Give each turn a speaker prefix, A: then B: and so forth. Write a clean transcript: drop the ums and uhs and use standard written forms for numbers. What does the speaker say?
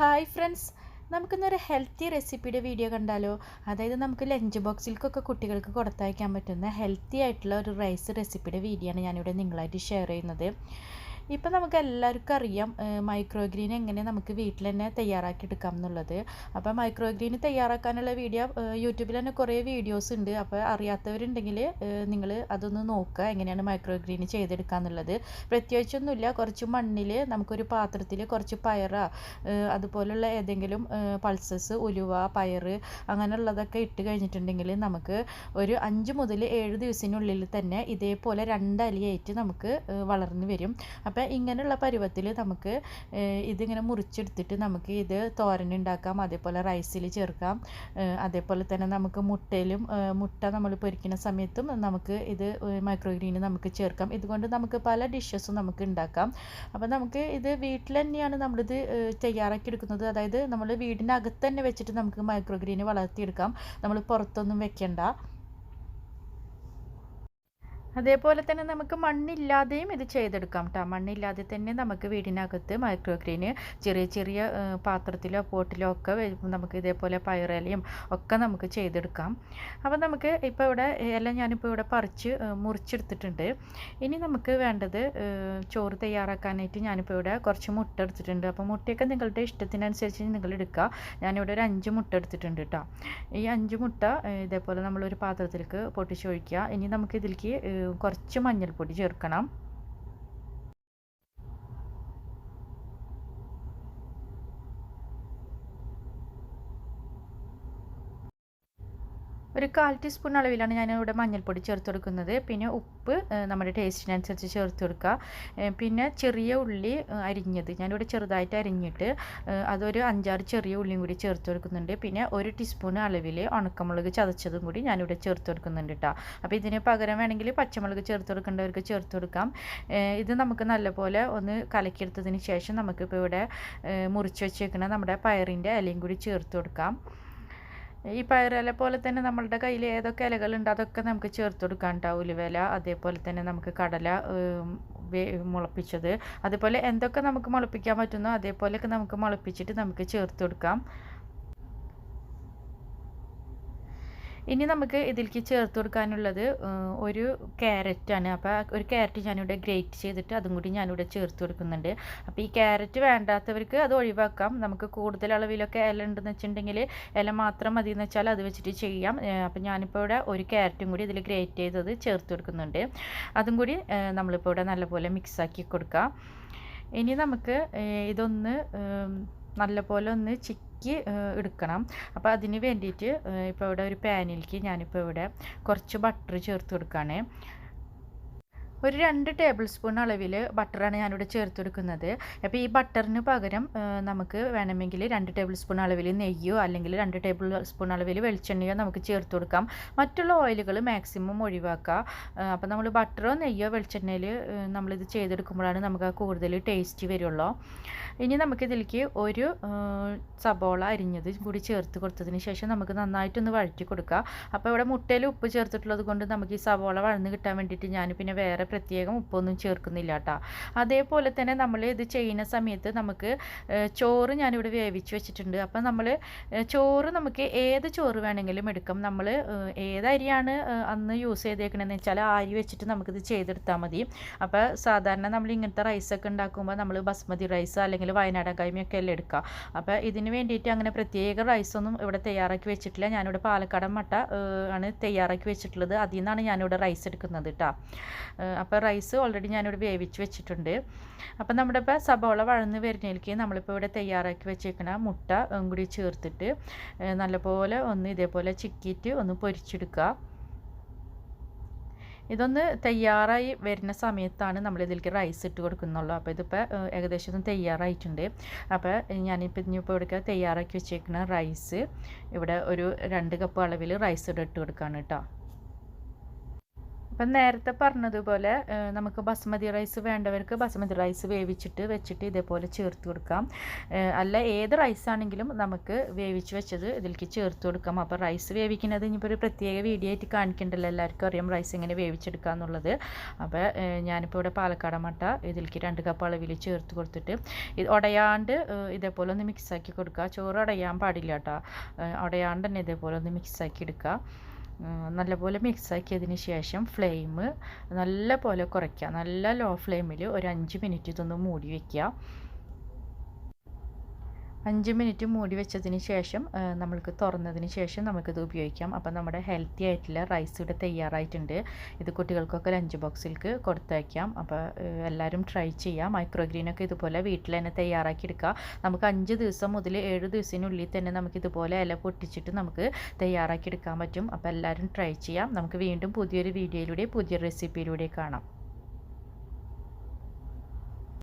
A: Hi friends, നമുക്കിന്നൊരു healthy റെസിപ്പിയുടെ video കണ്ടാലോ? അതായത് നമുക്ക് ലഞ്ച് ബോക്സിലേക്കൊക്കെ കുട്ടികൾക്ക് കൊടുത്തയക്കാൻ പറ്റുന്ന ഹെൽത്തി ആയിട്ടുള്ള ഒരു റൈസ് റെസിപ്പിയുടെ വീഡിയോ ആണ് ഞാനിവിടെ നിങ്ങളായിട്ട് ഷെയർ ചെയ്യുന്നത്. ഇപ്പം നമുക്ക് എല്ലാവർക്കും അറിയാം മൈക്രോഗ്രീൻ എങ്ങനെ നമുക്ക് വീട്ടിൽ തന്നെ തയ്യാറാക്കി എടുക്കാം എന്നുള്ളത്. അപ്പോൾ മൈക്രോഗ്രീൻ തയ്യാറാക്കാനുള്ള വീഡിയോ യൂട്യൂബിൽ തന്നെ കുറേ വീഡിയോസ് ഉണ്ട്. അപ്പോൾ അറിയാത്തവരുണ്ടെങ്കിൽ നിങ്ങൾ അതൊന്ന് നോക്കുക, എങ്ങനെയാണ് മൈക്രോഗ്രീൻ ചെയ്തെടുക്കുക എന്നുള്ളത്. പ്രത്യേകിച്ചൊന്നുമില്ല, കുറച്ച് മണ്ണിൽ നമുക്കൊരു പാത്രത്തിൽ കുറച്ച് പയറ അതുപോലുള്ള ഏതെങ്കിലും പൾസസ്, ഉലുവ, പയറ് അങ്ങനെയുള്ളതൊക്കെ ഇട്ട് കഴിഞ്ഞിട്ടുണ്ടെങ്കിൽ നമുക്ക് ഒരു 5 മുതൽ 7 ദിവസത്തിനുള്ളിൽ തന്നെ ഇതേപോലെ 2 അലിയായിട്ട് നമുക്ക് വളർന്നു വരും. അപ്പോൾ ഇങ്ങനെയുള്ള പരുവത്തിൽ നമുക്ക് ഇതിങ്ങനെ മുറിച്ചെടുത്തിട്ട് നമുക്ക് ഇത് തോരനുണ്ടാക്കാം, അതേപോലെ റൈസിൽ ചേർക്കാം. അതേപോലെ തന്നെ നമുക്ക് മുട്ട നമ്മൾ പൊരിക്കുന്ന സമയത്തും നമുക്ക് ഇത് മൈക്രോഗ്രീൻ നമുക്ക് ചേർക്കാം. ഇതുകൊണ്ട് നമുക്ക് പല ഡിഷസും നമുക്ക് ഉണ്ടാക്കാം. അപ്പോൾ നമുക്ക് ഇത് വീട്ടിൽ തന്നെയാണ് നമ്മളിത് തയ്യാറാക്കി എടുക്കുന്നത്. അതായത് നമ്മൾ വീടിനകത്ത് തന്നെ വെച്ചിട്ട് നമുക്ക് മൈക്രോഗ്രീൻ വളർത്തിയെടുക്കാം, നമ്മൾ പുറത്തൊന്നും വെക്കണ്ട. അതേപോലെ തന്നെ നമുക്ക് മണ്ണില്ലാതെയും ഇത് ചെയ്തെടുക്കാം കേട്ടോ. മണ്ണില്ലാതെ തന്നെ നമുക്ക് വീടിനകത്ത് മൈക്രോഗ്രീന് ചെറിയ ചെറിയ പാത്രത്തിലോ പോട്ടിലോ ഒക്കെ നമുക്ക് ഇതേപോലെ പയറിലയും ഒക്കെ നമുക്ക് ചെയ്തെടുക്കാം. അപ്പോൾ നമുക്ക് ഇപ്പോൾ ഇവിടെ ഇല ഞാനിപ്പോൾ ഇവിടെ പറിച്ച് മുറിച്ചെടുത്തിട്ടുണ്ട്. ഇനി നമുക്ക് വേണ്ടത് ചോറ് തയ്യാറാക്കാനായിട്ട് ഞാനിപ്പോൾ ഇവിടെ കുറച്ച് മുട്ട എടുത്തിട്ടുണ്ട്. അപ്പോൾ മുട്ടയൊക്കെ നിങ്ങളുടെ ഇഷ്ടത്തിനനുസരിച്ച് നിങ്ങൾ എടുക്കുക. ഞാനിവിടെ ഒരു 5 മുട്ട എടുത്തിട്ടുണ്ട് കേട്ടോ. ഈ 5 മുട്ട ഇതേപോലെ നമ്മളൊരു പാത്രത്തിലേക്ക് പൊട്ടിച്ചൊഴിക്കുക. ഇനി നമുക്ക് ഇതിലേക്ക് കുറച്ച് മഞ്ഞൾപ്പൊടി ചേർക്കണം. ഒരു 1/4 ടീസ്പൂൺ അളവിലാണ് ഞാനിവിടെ മഞ്ഞൾപ്പൊടി ചേർത്ത് കൊടുക്കുന്നത്. പിന്നെ ഉപ്പ് നമ്മുടെ ടേസ്റ്റിനനുസരിച്ച് ചേർത്ത് കൊടുക്കുക. പിന്നെ ചെറിയ ഉള്ളി അരിഞ്ഞത് ഞാനിവിടെ ചെറുതായിട്ട് അരിഞ്ഞിട്ട് അതൊരു 5-6 ചെറിയ ഉള്ളിയും കൂടി ചേർത്ത് കൊടുക്കുന്നുണ്ട്. പിന്നെ 1 ടീസ്പൂൺ അളവിൽ ഉണക്കമുളക് ചതച്ചതും കൂടി ഞാനിവിടെ ചേർത്ത് കൊടുക്കുന്നുണ്ട് കേട്ടോ. അപ്പോൾ ഇതിന് പകരം വേണമെങ്കിൽ പച്ചമുളക് ചേർത്ത് കൊടുക്കേണ്ടവർക്ക് ചേർത്ത് കൊടുക്കാം. ഇത് നമുക്ക് നല്ലപോലെ ഒന്ന് കലക്കിയെടുത്തതിന് ശേഷം നമുക്കിപ്പോൾ ഇവിടെ മുറിച്ച് വെച്ചേക്കുന്ന നമ്മുടെ പയറിൻ്റെ ഇലയും കൂടി ചേർത്ത് കൊടുക്കാം. ഈ പയറില പോലെ തന്നെ നമ്മളുടെ കയ്യിൽ ഏതൊക്കെ ഇലകളുണ്ട് അതൊക്കെ നമുക്ക് ചേർത്ത് കൊടുക്കാൻ കേട്ടോ. ഉലുവേല, അതേപോലെ തന്നെ നമുക്ക് കടല മുളപ്പിച്ചത്, അതേപോലെ എന്തൊക്കെ നമുക്ക് മുളപ്പിക്കാൻ പറ്റുന്നോ അതേപോലെയൊക്കെ നമുക്ക് മുളപ്പിച്ചിട്ട് നമുക്ക് ചേർത്ത് കൊടുക്കാം. ഇനി നമുക്ക് ഇതിലേക്ക് ചേർത്ത് കൊടുക്കാനുള്ളത് ഒരു ക്യാരറ്റാണ്. അപ്പോൾ ഒരു ക്യാരറ്റ് ഞാനിവിടെ ഗ്രേറ്റ് ചെയ്തിട്ട് അതും കൂടി ഞാനിവിടെ ചേർത്ത് കൊടുക്കുന്നുണ്ട്. അപ്പോൾ ഈ ക്യാരറ്റ് വേണ്ടാത്തവർക്ക് അത് ഒഴിവാക്കാം. നമുക്ക് കൂടുതൽ അളവിലൊക്കെ ഇല ഉണ്ടെന്ന് വെച്ചിട്ടുണ്ടെങ്കിൽ ഇല മാത്രം മതി എന്ന് വെച്ചാൽ അത് വെച്ചിട്ട് ചെയ്യാം. അപ്പോൾ ഞാനിപ്പോൾ ഇവിടെ ഒരു ക്യാരറ്റും കൂടി ഇതിൽ ഗ്രേറ്റ് ചെയ്തത് ചേർത്ത് കൊടുക്കുന്നുണ്ട്. അതും കൂടി നമ്മളിപ്പോൾ ഇവിടെ നല്ലപോലെ മിക്സാക്കി കൊടുക്കാം. ഇനി നമുക്ക് ഇതൊന്ന് നല്ലപോലെ ഒന്ന് എടുക്കണം. അപ്പോൾ അതിന് വേണ്ടിയിട്ട് ഇപ്പോൾ ഇവിടെ ഒരു പാനിലേക്ക് ഞാനിപ്പോൾ ഇവിടെ കുറച്ച് ബട്ടർ ചേർത്ത് കൊടുക്കുകയാണ്. ഒരു 2 ടേബിൾ സ്പൂൺ അളവിൽ ബട്ടറാണ് ഞാനിവിടെ ചേർത്ത് കൊടുക്കുന്നത്. അപ്പോൾ ഈ ബട്ടറിന് പകരം നമുക്ക് വേണമെങ്കിൽ 2 ടേബിൾ സ്പൂൺ അളവിൽ നെയ്യോ അല്ലെങ്കിൽ 2 ടേബിൾ സ്പൂൺ അളവിൽ വെളിച്ചെണ്ണയോ നമുക്ക് ചേർത്ത് കൊടുക്കാം. മറ്റുള്ള ഓയിലുകൾ മാക്സിമം ഒഴിവാക്കുക. അപ്പോൾ നമ്മൾ ബട്ടറോ നെയ്യോ വെളിച്ചെണ്ണയിൽ നമ്മളിത് ചെയ്തെടുക്കുമ്പോഴാണ് നമുക്ക് കൂടുതൽ ടേസ്റ്റ് വരുള്ളൂ. ഇനി നമുക്കിതിലേക്ക് ഒരു സബോള അരിഞ്ഞത് കൂടി ചേർത്ത് കൊടുത്തതിന് ശേഷം നമുക്ക് നന്നായിട്ടൊന്ന് വഴറ്റി കൊടുക്കുക. അപ്പോൾ ഇവിടെ മുട്ടയിൽ ഉപ്പ് ചേർത്തിട്ടുള്ളത് കൊണ്ട് നമുക്ക് ഈ സബോള വഴന്ന് കിട്ടാൻ വേണ്ടിയിട്ട് ഞാൻ പിന്നെ വേറെ പ്രത്യേകം ഉപ്പൊന്നും ചേർക്കുന്നില്ല കേട്ടോ. അതേപോലെ തന്നെ നമ്മൾ ഇത് ചെയ്യുന്ന സമയത്ത് നമുക്ക് ചോറ് ഞാനിവിടെ വേവിച്ച് വെച്ചിട്ടുണ്ട്. അപ്പം നമ്മൾ ചോറ് നമുക്ക് ഏത് ചോറ് വേണമെങ്കിലും എടുക്കാം. നമ്മൾ ഏത് അരിയാണ് അന്ന് യൂസ് ചെയ്തേക്കണമെന്ന് വെച്ചാൽ ആ അരി വെച്ചിട്ട് നമുക്കിത് ചെയ്തെടുത്താൽ മതി. അപ്പോൾ സാധാരണ നമ്മൾ ഇങ്ങനത്തെ റൈസൊക്കെ ഉണ്ടാക്കുമ്പോൾ നമ്മൾ ബസ്മതി റൈസ് അല്ലെങ്കിൽ വയനാടൻ കൈമയൊക്കെ എല്ലാം എടുക്കുക. അപ്പോൾ ഇതിന് വേണ്ടിയിട്ട് അങ്ങനെ പ്രത്യേക റൈസൊന്നും ഇവിടെ തയ്യാറാക്കി വെച്ചിട്ടില്ല. ഞാനിവിടെ പാലക്കാടൻ മട്ട ആണ് തയ്യാറാക്കി വെച്ചിട്ടുള്ളത്. അതിൽ നിന്നാണ് ഞാനിവിടെ റൈസ് എടുക്കുന്നത് കേട്ടോ. അപ്പോൾ റൈസ് ഓൾറെഡി ഞാനിവിടെ വേവിച്ച് വെച്ചിട്ടുണ്ട്. അപ്പോൾ നമ്മുടെ ഇപ്പോൾ സബോള വഴന്ന് വരുന്നതിലേക്ക് നമ്മളിപ്പോൾ ഇവിടെ തയ്യാറാക്കി വെച്ചേക്കുന്ന മുട്ട കൂടി ചേർത്തിട്ട് നല്ലപോലെ ഒന്ന് ഇതേപോലെ ചിക്കിയിട്ട് ഒന്ന് പൊരിച്ചെടുക്കുക. ഇതൊന്ന് തയ്യാറായി വരുന്ന സമയത്താണ് നമ്മളിതിലേക്ക് റൈസ് ഇട്ട് കൊടുക്കുന്നുള്ളൂ. അപ്പോൾ ഇതിപ്പോൾ ഏകദേശം ഒന്ന് തയ്യാറായിട്ടുണ്ട്. അപ്പോൾ ഞാനിപ്പോൾ ഇനിയിപ്പോൾ ഇവിടെ തയ്യാറാക്കി വെച്ചേക്കുന്ന റൈസ് ഇവിടെ ഒരു 2 കപ്പ് അളവിൽ റൈസ് ഇട്ട് കൊടുക്കുകയാണ് കേട്ടോ. അപ്പം നേരത്തെ പറഞ്ഞതുപോലെ നമുക്ക് ബസ്മതി റൈസ് വേണ്ടവർക്ക് ബസ്മതി റൈസ് വേവിച്ചിട്ട് വെച്ചിട്ട് ഇതേപോലെ ചേർത്ത് കൊടുക്കാം. അല്ല ഏത് റൈസ് ആണെങ്കിലും നമുക്ക് വേവിച്ച് വെച്ചത് ഇതിലേക്ക് ചേർത്ത് കൊടുക്കാം. അപ്പോൾ റൈസ് വേവിക്കുന്നത് ഇനിയിപ്പോൾ ഒരു പ്രത്യേക വീഡിയോ ആയിട്ട് കാണിക്കണ്ടല്ലോ, എല്ലാവർക്കും അറിയാം റൈസ് എങ്ങനെ വേവിച്ചെടുക്കുക എന്നുള്ളത്. അപ്പോൾ ഞാനിപ്പോൾ ഇവിടെ പാലക്കാടൻ മുട്ട ഇതിലേക്ക് 2 കപ്പ് അളവിൽ ചേർത്ത് കൊടുത്തിട്ട് ഇത് ഉടയാണ്ട് ഇതേപോലെ ഒന്ന് മിക്സാക്കി കൊടുക്കുക. ചോറ് ഉടയാൻ പാടില്ല കേട്ടോ, ഉടയാണ്ട് തന്നെ ഇതേപോലെ ഒന്ന് മിക്സാക്കി എടുക്കുക. നല്ലപോലെ മിക്സാക്കിയതിന് ശേഷം ഫ്ലെയിം നല്ലപോലെ കുറയ്ക്കുക. നല്ല ലോ ഫ്ലെയിമിൽ ഒരു 5 മിനിറ്റ് ഇതൊന്ന് മൂടി വയ്ക്കുക. 5 മിനിറ്റ് മൂടി വെച്ചതിന് ശേഷം നമ്മൾക്ക് തുറന്നതിന് ശേഷം നമുക്കിത് ഉപയോഗിക്കാം. അപ്പം നമ്മുടെ ഹെൽത്തി ആയിട്ടുള്ള റൈസ് ഇവിടെ തയ്യാറായിട്ടുണ്ട്. ഇത് കുട്ടികൾക്കൊക്കെ ലഞ്ച് ബോക്സിലേക്ക് കൊടുത്തയക്കാം. അപ്പോൾ എല്ലാവരും ട്രൈ ചെയ്യാം. മൈക്രോഗ്രീനൊക്കെ ഇതുപോലെ വീട്ടിൽ തന്നെ തയ്യാറാക്കി എടുക്കുക. നമുക്ക് 5 ദിവസം മുതൽ 7 ദിവസത്തിനുള്ളിൽ തന്നെ നമുക്കിതുപോലെ ഇല പൊട്ടിച്ചിട്ട് നമുക്ക് തയ്യാറാക്കി എടുക്കാൻ പറ്റും. അപ്പോൾ എല്ലാവരും ട്രൈ ചെയ്യാം. നമുക്ക് വീണ്ടും പുതിയൊരു വീഡിയോയിലൂടെ പുതിയൊരു റെസിപ്പിയിലൂടെ കാണാം.